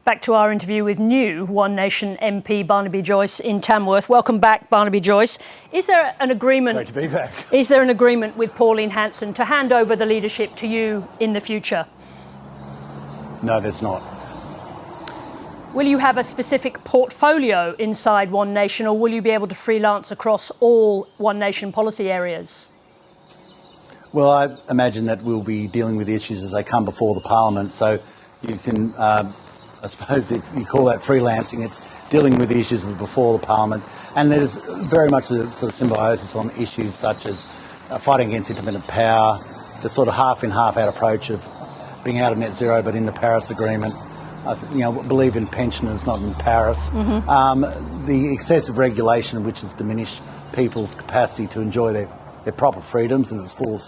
Back to our interview with new One Nation MP Barnaby Joyce in Tamworth. Welcome back, Barnaby Joyce. Is there an agreement? Great to be back. Is there an agreement with Pauline Hanson to hand over the leadership to you in the future? No, there's not. Will you have a specific portfolio inside One Nation, or will you be able to freelance across all One Nation policy areas? Well, I imagine that we'll be dealing with the issues as they come before the Parliament. So you can, I suppose if you call that freelancing, it's dealing with the issues before the Parliament. And there's very much a sort of symbiosis on issues such as fighting against intermittent power, the sort of half in, half out approach of being out of net zero but in the Paris Agreement. I believe in pensioners, not in Paris. Mm-hmm. The excessive regulation which has diminished people's capacity to enjoy their proper freedoms in its full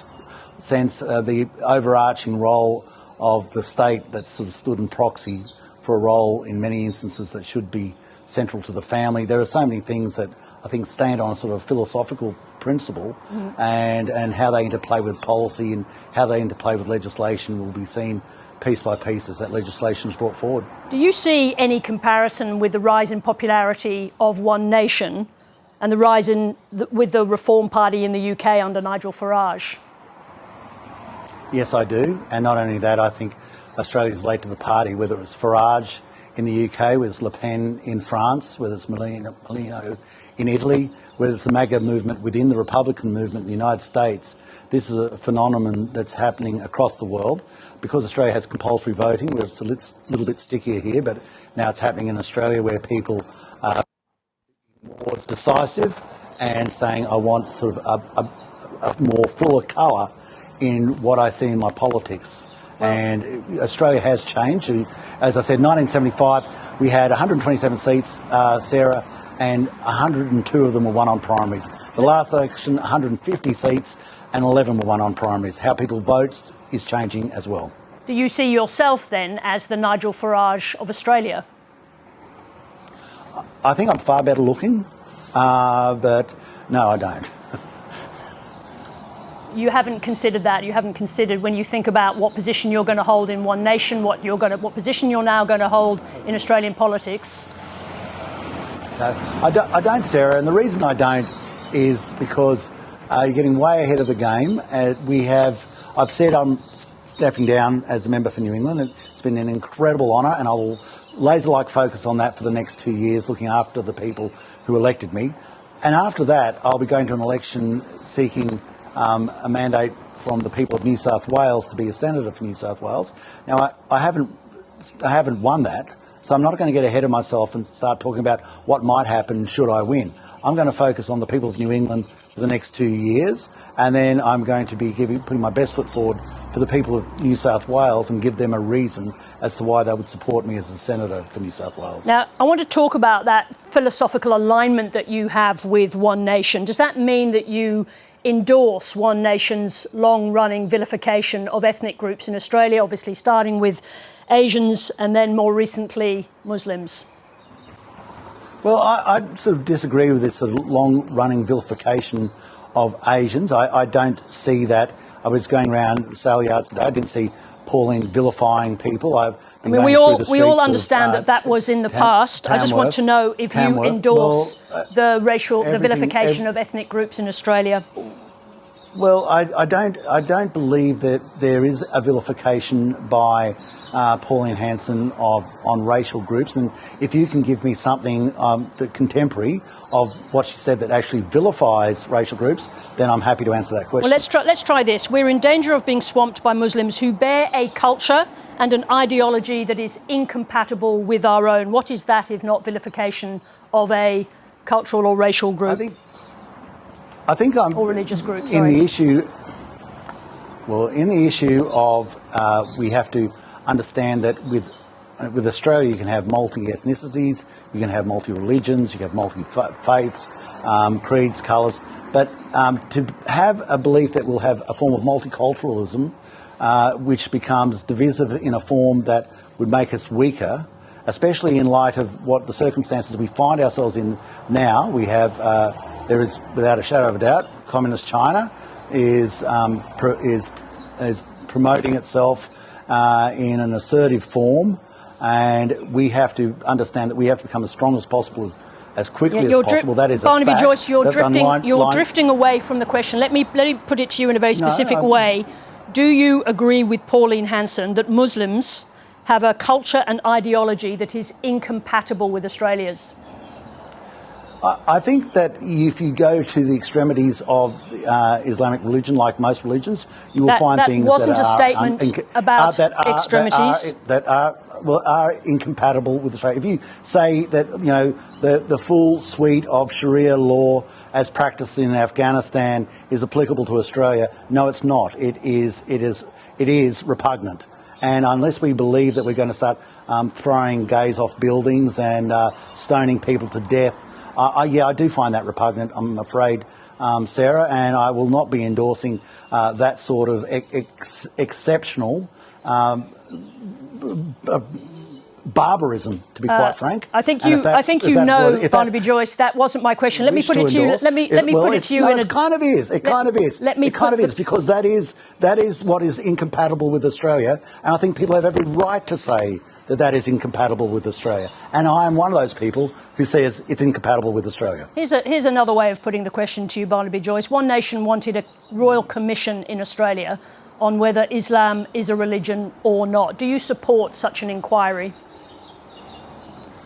sense. The overarching role of the state that's sort of stood in proxy for a role in many instances that should be central to the family. There are so many things that I think stand on a sort of philosophical principle, mm-hmm. and how they interplay with policy and how they interplay with legislation will be seen piece by piece as that legislation is brought forward. Do you see any comparison with the rise in popularity of One Nation and the rise with the Reform Party in the UK under Nigel Farage? Yes, I do. And not only that, I think Australia's late to the party, whether it's Farage in the UK, whether it's Le Pen in France, whether it's Melino in Italy, whether it's the MAGA movement within the Republican movement in the United States. This is a phenomenon that's happening across the world. Because Australia has compulsory voting, where it's a little bit stickier here, but now it's happening in Australia where people are more decisive and saying, I want sort of a more fuller colour in what I see in my politics. And Australia has changed. As I said, 1975, we had 127 seats, Sarah, and 102 of them were won on primaries. The last election, 150 seats, and 11 were won on primaries. How people vote is changing as well. Do you see yourself then as the Nigel Farage of Australia? I think I'm far better looking, but no, I don't. You haven't considered that. You haven't considered, when you think about what position you're going to hold in One Nation, what position you're now going to hold in Australian politics. No, I don't, Sarah, and the reason I don't is because you're getting way ahead of the game. I've said I'm stepping down as a member for New England. It's been an incredible honour, and I will laser-like focus on that for the next 2 years, looking after the people who elected me. And after that, I'll be going to an election seeking a mandate from the people of New South Wales to be a senator for New South Wales. Now, I haven't won that, so I'm not going to get ahead of myself and start talking about what might happen should I win. I'm going to focus on the people of New England for the next 2 years, and then I'm going to be putting my best foot forward for the people of New South Wales and give them a reason as to why they would support me as a senator for New South Wales. Now, I want to talk about that philosophical alignment that you have with One Nation. Does that mean that you endorse One Nation's long-running vilification of ethnic groups in Australia, obviously starting with Asians and then more recently Muslims? Well, I sort of disagree with this sort of long-running vilification of Asians. I don't see that. I was going around the sale yards today. I didn't see Pauline vilifying people. We all understand that was in the past. Tamworth, I just want to know if you endorse the vilification of ethnic groups in Australia. Well, I don't believe that there is a vilification by Pauline Hanson on racial groups, and if you can give me something the contemporary of what she said that actually vilifies racial groups, then I'm happy to answer that question. Well, let's try this. We're in danger of being swamped by Muslims who bear a culture and an ideology that is incompatible with our own. What is that if not vilification of a cultural or racial group? I think I'm or religious group. In the issue. Well, in the issue of we have to understand that with Australia, you can have multi-ethnicities, you can have multi-religions, you can have multi-faiths, creeds, colours, but to have a belief that we'll have a form of multiculturalism, which becomes divisive in a form that would make us weaker, especially in light of what the circumstances we find ourselves in now. We have, there is, without a shadow of a doubt, Communist China is promoting itself in an assertive form and we have to understand that we have to become as strong as possible, as quickly as possible. That is a Barnaby fact. Joyce, you're drifting away from the question. Let me put it to you in a very specific way. Do you agree with Pauline Hanson that Muslims have a culture and ideology that is incompatible with Australia's? I think that if you go to the extremities of Islamic religion, like most religions, you will find things that wasn't a statement about extremities that are incompatible with Australia. If you say that the full suite of Sharia law as practiced in Afghanistan is applicable to Australia, no, it's not. It is repugnant. And unless we believe that we're going to start throwing gays off buildings and stoning people to death, I do find that repugnant, I'm afraid, Sarah, and I will not be endorsing that sort of exceptional barbarism, to be quite frank. I think you know, Barnaby Joyce, that wasn't my question. Let me put it to you. Let me put it to you. It kind of is. It kind of is. Because that is what is incompatible with Australia, and I think people have every right to say that is incompatible with Australia. And I am one of those people who says it's incompatible with Australia. Here's another way of putting the question to you, Barnaby Joyce. One Nation wanted a royal commission in Australia on whether Islam is a religion or not. Do you support such an inquiry?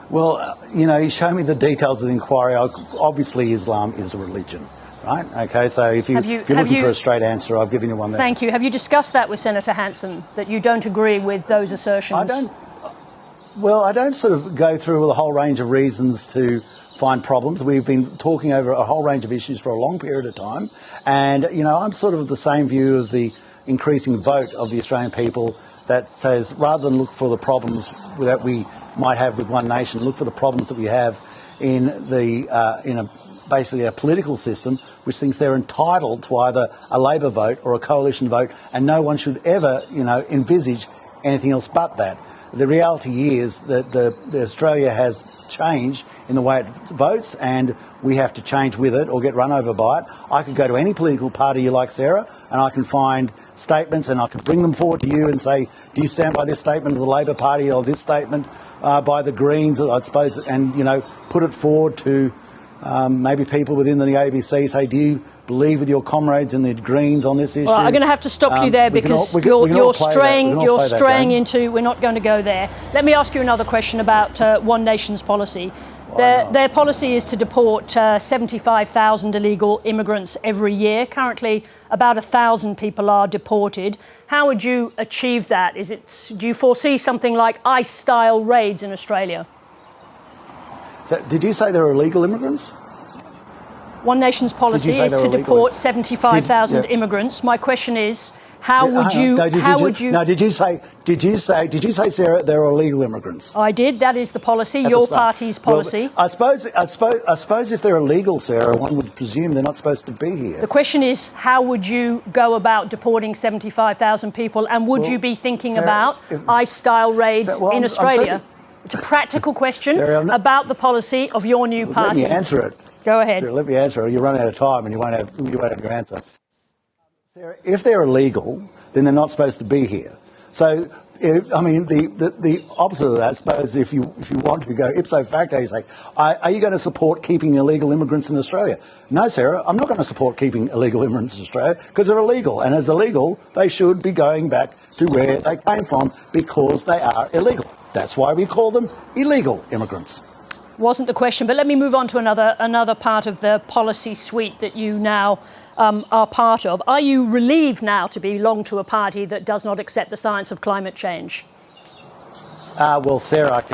Well, you show me the details of the inquiry. Obviously, Islam is a religion, right? Okay, so if you're looking for a straight answer, I've given you one there. Thank you. Have you discussed that with Senator Hanson, that you don't agree with those assertions? I don't sort of go through with a whole range of reasons to find problems. We've been talking over a whole range of issues for a long period of time. And, I'm sort of the same view of the increasing vote of the Australian people that says rather than look for the problems that we might have with One Nation, look for the problems that we have in basically a political system which thinks they're entitled to either a Labor vote or a coalition vote, and no one should ever, envisage anything else but that. The reality is that Australia has changed in the way it votes, and we have to change with it or get run over by it. I could go to any political party you like, Sarah, and I can find statements and I can bring them forward to you and say, do you stand by this statement of the Labor Party or this statement by the Greens, I suppose, and, put it forward to maybe people within the ABC, say, do you believe with your comrades in the Greens on this issue? Well, I'm going to have to stop you there because you're straying into, we're not going to go there. Let me ask you another question about One Nation's policy. Their policy is to deport 75,000 illegal immigrants every year. Currently, about 1,000 people are deported. How would you achieve that? Do you foresee something like ICE-style raids in Australia? So, did you say they're illegal immigrants? One Nation's policy is to deport 75,000 immigrants. My question is, did you say, Sarah, they're illegal immigrants? I did. That is the policy, your party's policy. Well, I suppose if they're illegal, Sarah, one would presume they're not supposed to be here. The question is, how would you go about deporting 75,000 people, and would you be thinking about ICE-style raids in Australia? It's a practical question, Sarah, about the policy of your new party. Let me answer it. Go ahead. Sarah, let me answer it. You run out of time and you won't have your answer. Sarah, if they're illegal, then they're not supposed to be here. So, the opposite of that, I suppose, if you want to go ipso facto, you say, are you going to support keeping illegal immigrants in Australia? No, Sarah, I'm not going to support keeping illegal immigrants in Australia because they're illegal. And as illegal, they should be going back to where they came from because they are illegal. That's why we call them illegal immigrants. Wasn't the question, but let me move on to another part of the policy suite that you now are part of. Are you relieved now to belong to a party that does not accept the science of climate change? Well, Sarah,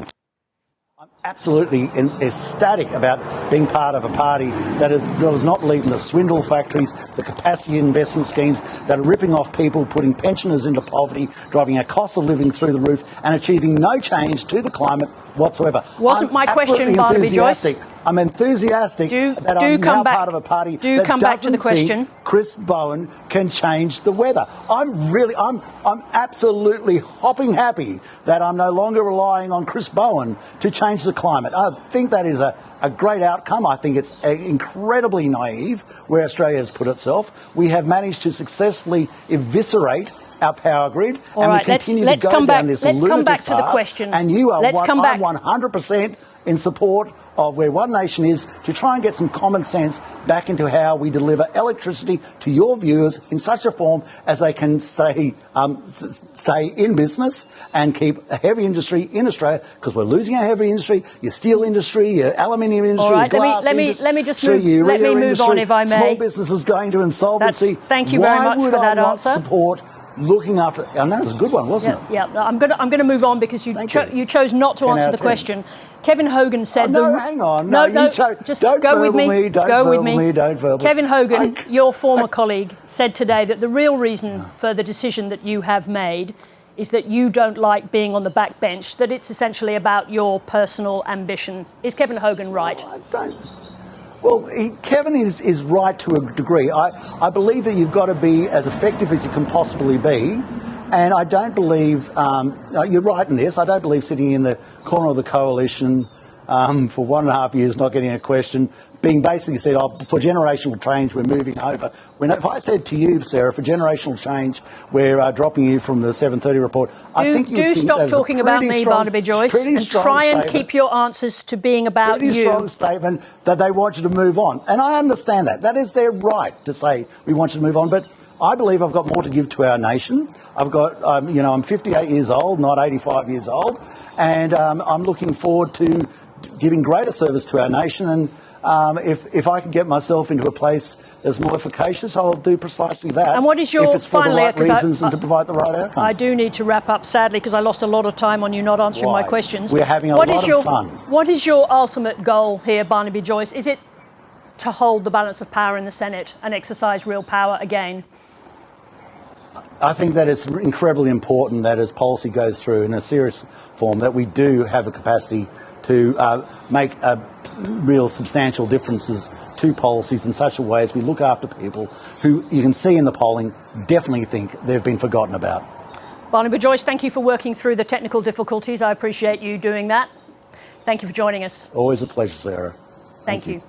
I'm absolutely ecstatic about being part of a party that does not believe in the swindle factories, the capacity investment schemes that are ripping off people, putting pensioners into poverty, driving our cost of living through the roof, and achieving no change to the climate whatsoever. Wasn't my question, Barnaby Joyce? I'm enthusiastic that I'm now part of a party that doesn't think Chris Bowen can change the weather. I'm absolutely hopping happy that I'm no longer relying on Chris Bowen to change the climate. I think that is a great outcome. I think it's incredibly naive where Australia has put itself. We have managed to successfully eviscerate our power grid, All and right, we continue to go down this lunatic let's come back to the path, question. And you are Let's come back. I'm 100% in support of where One Nation is, to try and get some common sense back into how we deliver electricity to your viewers in such a form as they can stay in business and keep a heavy industry in Australia, because we're losing our heavy industry, your steel industry, your aluminium industry, All right, your glass let me just move, let me move on, if I may. Small businesses going to insolvency. Thank you very much for that answer. Support looking after. I know it was a good one, wasn't it? Yeah. I'm going to move on because you chose not to answer the question. Kevin Hogan said. Hang on. No, just don't go with me. Don't go with me. me. Don't verbal. Kevin Hogan, your former colleague, said today that the real reason for the decision that you have made is that you don't like being on the back bench. That it's essentially about your personal ambition. Is Kevin Hogan right? I don't. Well, Kevin is right to a degree. I believe that you've got to be as effective as you can possibly be. And I don't believe, you're right in this, I don't believe sitting in the corner of the coalition for 1.5 years, not getting a question, being basically said, for generational change, we're moving over. If I said to you, Sarah, for generational change, we're dropping you from the 7:30 report, I think you would do stop talking about me, Barnaby Joyce, and try and keep your answers to being about you. Pretty strong statement that they want you to move on. And I understand that. That is their right to say, we want you to move on. But I believe I've got more to give to our nation. I've got, I'm 58 years old, not 85 years old. And I'm looking forward to giving greater service to our nation, and if I can get myself into a place that's more efficacious, I'll do precisely that. And what is your if it's for the right reasons and to provide the right outcomes? I do need to wrap up, sadly, because I lost a lot of time on you not answering my questions. We're having a lot of fun. What is your ultimate goal here, Barnaby Joyce? Is it to hold the balance of power in the Senate and exercise real power again? I think that it's incredibly important that as policy goes through in a serious form, that we do have a capacity to make real substantial differences to policies in such a way as we look after people who you can see in the polling definitely think they've been forgotten about. Barnaby Joyce, thank you for working through the technical difficulties. I appreciate you doing that. Thank you for joining us. Always a pleasure, Sarah. Thank you.